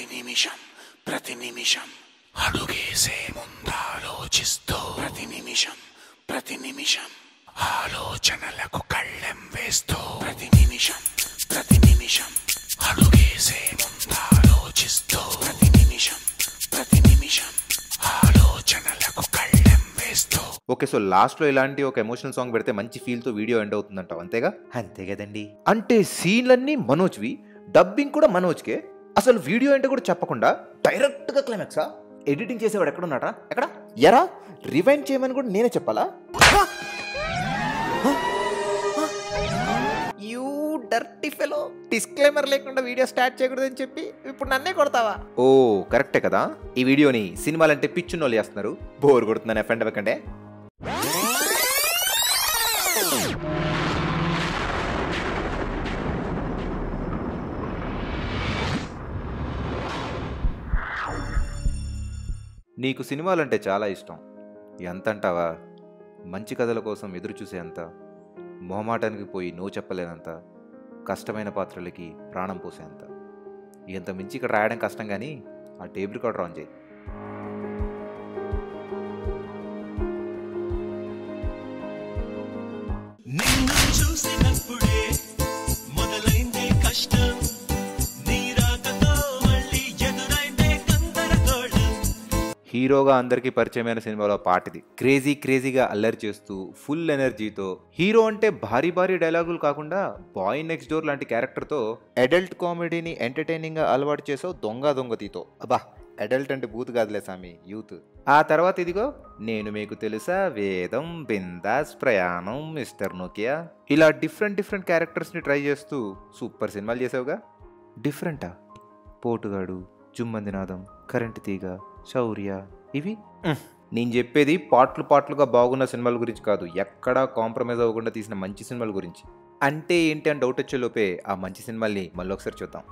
ప్రతి నిమిషం ప్రతి నిమిషం అడుగేసే ముందాలోచిస్తూ ప్రతి నిమిషం ప్రతి నిమిషం ఆలోచనలకు కళ్ళెం వేస్తూ ప్రతి నిమిషం అడుగేసే ముందాలోచిస్తూ ప్రతి నిమిషం ఆలోచనలకు కళ్ళెం వేస్తూ. ఓకే, సో లాస్ట్ లో ఇలాంటి ఒక ఎమోషనల్ సాంగ్ పెడితే మంచి ఫీల్ తో వీడియో ఎండ్ అవుతుందంటావు, అంతేగా? అంతే కదండి. అంటే సీన్లన్నీ మనోజ్వి, డబ్బింగ్ కూడా మనోజ్కే, అసలు వీడియో అంటే కూడా చెప్పకుండా డైరెక్ట్ గా క్లైమాక్సా? ఎడిటింగ్ చేసేవాడు ఎక్కడున్నాడా? ఎక్కడ ఎరా రివైండ్ చేయమని కూడా నేనే చెప్పాలా? యూ డర్టీ ఫెలో, డిస్క్లైమర్ లేకుండా వీడియో స్టార్ట్ చేయకూడదని చెప్పి ఇప్పుడు నన్నే కొడతావా? ఓ కరెక్టే కదా. ఈ వీడియోని సినిమాలంటే పిచ్చున్నోళ్ళు చేస్తున్నారు, బోర్ కొడుతుందని ఫ్రెండ్ అవ్వకండే. నీకు సినిమాలంటే చాలా ఇష్టం, ఎంత అంటావా? మంచి కథల కోసం ఎదురు చూసేంత, మొహమాటానికి పోయి నో చెప్పలేనంత, కష్టమైన పాత్రలకి ప్రాణం పోసేంత. ఇంత మించి ఇక్కడ రాయడం కష్టం, కానీ ఆ టేబుల్ రికార్డర్ ఆన్ చేయి. హీరోగా అందరికీ పరిచయమైన సినిమాలో పాటిది. క్రేజీగా అల్లరి చేస్తూ ఫుల్ ఎనర్జీతో, హీరో అంటే భారీ డైలాగులు కాకుండా బాయ్ నెక్స్ట్ డోర్ లాంటి క్యారెక్టర్తో అడల్ట్ కామెడీని ఎంటర్టైనింగ్ గా అలవాటు చేసావు దొంగతీతో. అబ్బా, అడల్ట్ అంటే బూత్ కాదులే సామి, యూత్. ఆ తర్వాత ఇదిగో నేను మీకు తెలుసా, వేదం, బిందాస్, ప్రయాణం, మిస్టర్ నోకియా, ఇలా డిఫరెంట్ క్యారెక్టర్స్ ని ట్రై చేస్తూ సూపర్ సినిమాలు చేసావుగా. డిఫరెంటా? పోటుగాడు, జుమ్మందినాదం, కరెంటు తీగ, శౌర్య, ఇవి. నేను చెప్పేది పాటలుగా బాగున్న సినిమాల గురించి కాదు, ఎక్కడా కాంప్రమైజ్ అవ్వకుండా తీసిన మంచి సినిమాల గురించి. అంటే ఏంటి అని డౌట్ వచ్చేలోపే ఆ మంచి సినిమాల్ని మళ్ళీ ఒకసారి చూద్దాం.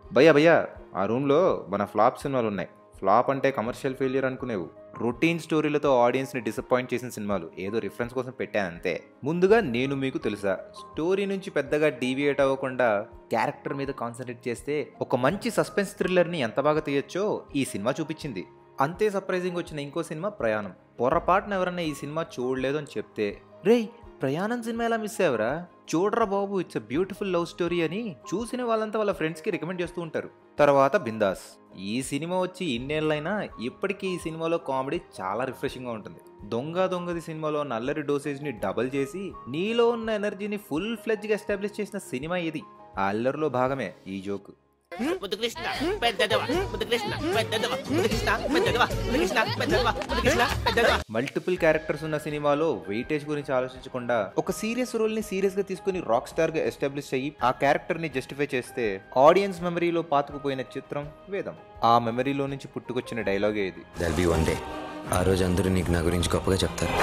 భయ్యా ఆ రూమ్లో మన ఫ్లాప్ సినిమాలు ఉన్నాయి. ఫ్లాప్ అంటే కమర్షియల్ ఫెయిల్యూర్ అనుకునేవు, రొటీన్ స్టోరీలతో ఆడియన్స్ని డిసప్పాయింట్ చేసిన సినిమాలు. ఏదో రిఫరెన్స్ కోసం పెట్టానంతే. ముందుగా నేను మీకు తెలుసా, స్టోరీ నుంచి పెద్దగా డీవియేట్ అవ్వకుండా క్యారెక్టర్ మీద కాన్సన్ట్రేట్ చేస్తే ఒక మంచి సస్పెన్స్ థ్రిల్లర్ని ఎంత బాగా తీయొచ్చో ఈ సినిమా చూపించింది. అంతే సర్ప్రైజింగ్ వచ్చిన ఇంకో సినిమా ప్రయాణం. పొరపాటున ఎవరన్నా ఈ సినిమా చూడలేదు అని చెప్తే, రేయ్ ప్రయాణం సినిమా ఎలా మిస్ అయ్యవరా, చూడరా బాబు, it's a beautiful love story అని చూసిన వాళ్ళంతా వాళ్ళ ఫ్రెండ్స్కి రికమెండ్ చేస్తూ ఉంటారు. తర్వాత బిందాస్. ఈ సినిమా వచ్చి ఇన్నేళ్ళైనా ఇప్పటికీ ఈ సినిమాలో కామెడీ చాలా రిఫ్రెషింగ్గా ఉంటుంది. దొంగది సినిమాలో నల్లరి డోసేజ్ని డబల్ చేసి నీలో ఉన్న ఎనర్జీని ఫుల్ ఫ్లెడ్జ్గా ఎస్టాబ్లిష్ చేసిన సినిమా ఇది. ఆ అల్లరిలో భాగమే ఈ జోక్. మల్టిపుల్ క్యారెక్టర్స్ ఉన్న సినిమాలో వెయిటేజ్ గురించి ఆలోచించకుండా ఒక సీరియస్ రోల్ ని సీరియస్ గా తీసుకుని రాక్ స్టార్ గా ఎస్టాబ్లిష్ అయ్యి ఆ క్యారెక్టర్ ని జస్టిఫై చేస్తే ఆడియన్స్ మెమరీలో పాతుకుపోయిన చిత్రం వేదం. ఆ మెమరీలో నుంచి పుట్టుకొచ్చిన డైలాగే ఇది. ఆ రోజు అందరూ నీకు నా గురించి గొప్పగా చెప్తారు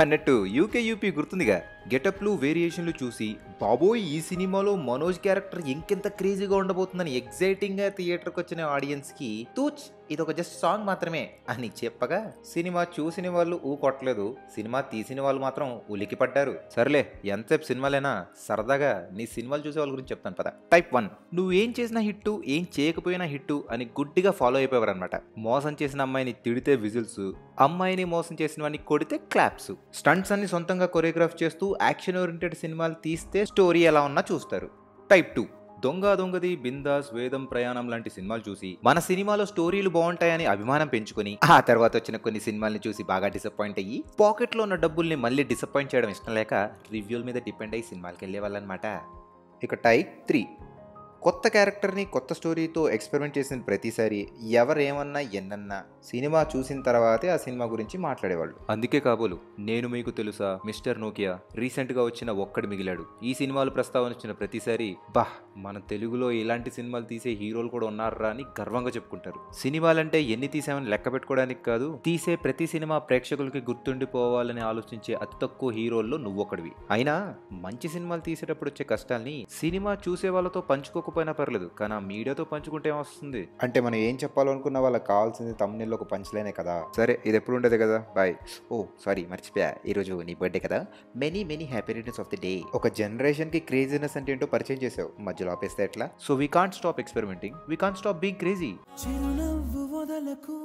అన్నట్టు యూపీ గుర్తుందిగా. గెటప్లు, వేరియేషన్లు చూసి బాబోయ్ ఈ సినిమాలో మనోజ్ క్యారెక్టర్ ఇంకెంత క్రేజీగా ఉండబోతుందని ఎగ్జైటింగ్ గా థియేటర్కి వచ్చిన ఆడియన్స్ కి తూచ్ ఇదొక జస్ట్ సాంగ్ మాత్రమే అని చెప్పగా సినిమా చూసిన వాళ్ళు కొట్టలేదు, సినిమా తీసిన వాళ్ళు మాత్రం ఉలికి పడ్డారు. సర్లే, ఎంతసేపు సినిమాలేనా, సరదాగా నీ సినిమాలు చూసే వాళ్ళ గురించి చెప్తాను పద. టైప్ 1, నువ్వేం చేసినా హిట్టు, ఏం చేయకపోయినా హిట్టు అని గుడ్డిగా ఫాలో అయిపోయారు అనమాట. మోసం చేసిన అమ్మాయిని తిడితే విజిల్స్, అమ్మాయిని మోసం చేసిన వాడిని కొడితే క్లాప్స్, స్టంట్స్ అన్ని సొంతంగా కొరియోగ్రాఫ్ చేస్తూ యాక్షన్ ఓరియంటెడ్ సినిమాలు తీస్తే స్టోరీ ఎలా ఉన్నా చూస్తారు. టైప్ 2, దొంగది, బిందాస్, వేదం, ప్రయాణం లాంటి సినిమాలు చూసి మన సినిమాలో స్టోరీలు బాగుంటాయని అభిమానం పెంచుకొని ఆ తర్వాత వచ్చిన కొన్ని సినిమాల్ని చూసి బాగా డిసప్పాయింట్ అయ్యి పాకెట్లో ఉన్న డబ్బుల్ని మళ్ళీ డిసప్పాయింట్ చేయడం ఇష్టం లేక రివ్యూల మీద డిపెండ్ అయ్యి సినిమాలకి వెళ్ళే వాళ్ళనమాట. ఇక టైప్ 3, కొత్త క్యారెక్టర్ని కొత్త స్టోరీతో ఎక్స్పెరిమెంట్ చేసిన ప్రతిసారి ఎవరేమన్నా ఎన్నన్నా సినిమా చూసిన తర్వాతే ఆ సినిమా గురించి మాట్లాడేవాళ్ళు. అందుకే కాబోలు నేను మీకు తెలుసా, మిస్టర్ నోకియా, రీసెంట్గా వచ్చిన ఒక్కడు మిగిలాడు, ఈ సినిమాలు ప్రస్తావన వచ్చిన ప్రతిసారి మన తెలుగులో ఇలాంటి సినిమాలు తీసే హీరోలు కూడా ఉన్నారా అని గర్వంగా చెప్పుకుంటారు. సినిమాలంటే ఎన్ని తీసామని లెక్క పెట్టుకోవడానికి కాదు, తీసే ప్రతి సినిమా ప్రేక్షకులకి గుర్తుండిపోవాలని ఆలోచించే అతి తక్కువ హీరోల్లో నువ్వొక్కడివి. అయినా మంచి సినిమాలు తీసేటప్పుడు వచ్చే కష్టాల్ని సినిమా చూసే వాళ్ళతో పంచుకోక చెప్పకపోయినా పర్లేదు, కానీ ఆ మీడియాతో పంచుకుంటే ఏమొస్తుంది? అంటే మనం ఏం చెప్పాలనుకున్న వాళ్ళకి కావాల్సింది తమ్ముళ్ళు ఒక పంచలేనే కదా. సరే, ఇది ఎప్పుడు ఉండదు కదా, బాయ్. ఓ సారీ, మర్చిపోయా, ఈరోజు నీ బర్త్డే కదా. Many many happy returns of the day. ఒక జనరేషన్కి క్రేజీనెస్ అంటే ఏంటో పరిచయం చేసావు, మధ్యలో ఆపేస్తే ఎట్లా? So we can't stop experimenting, we can't stop being crazy. చిరునవ్వు వదలకు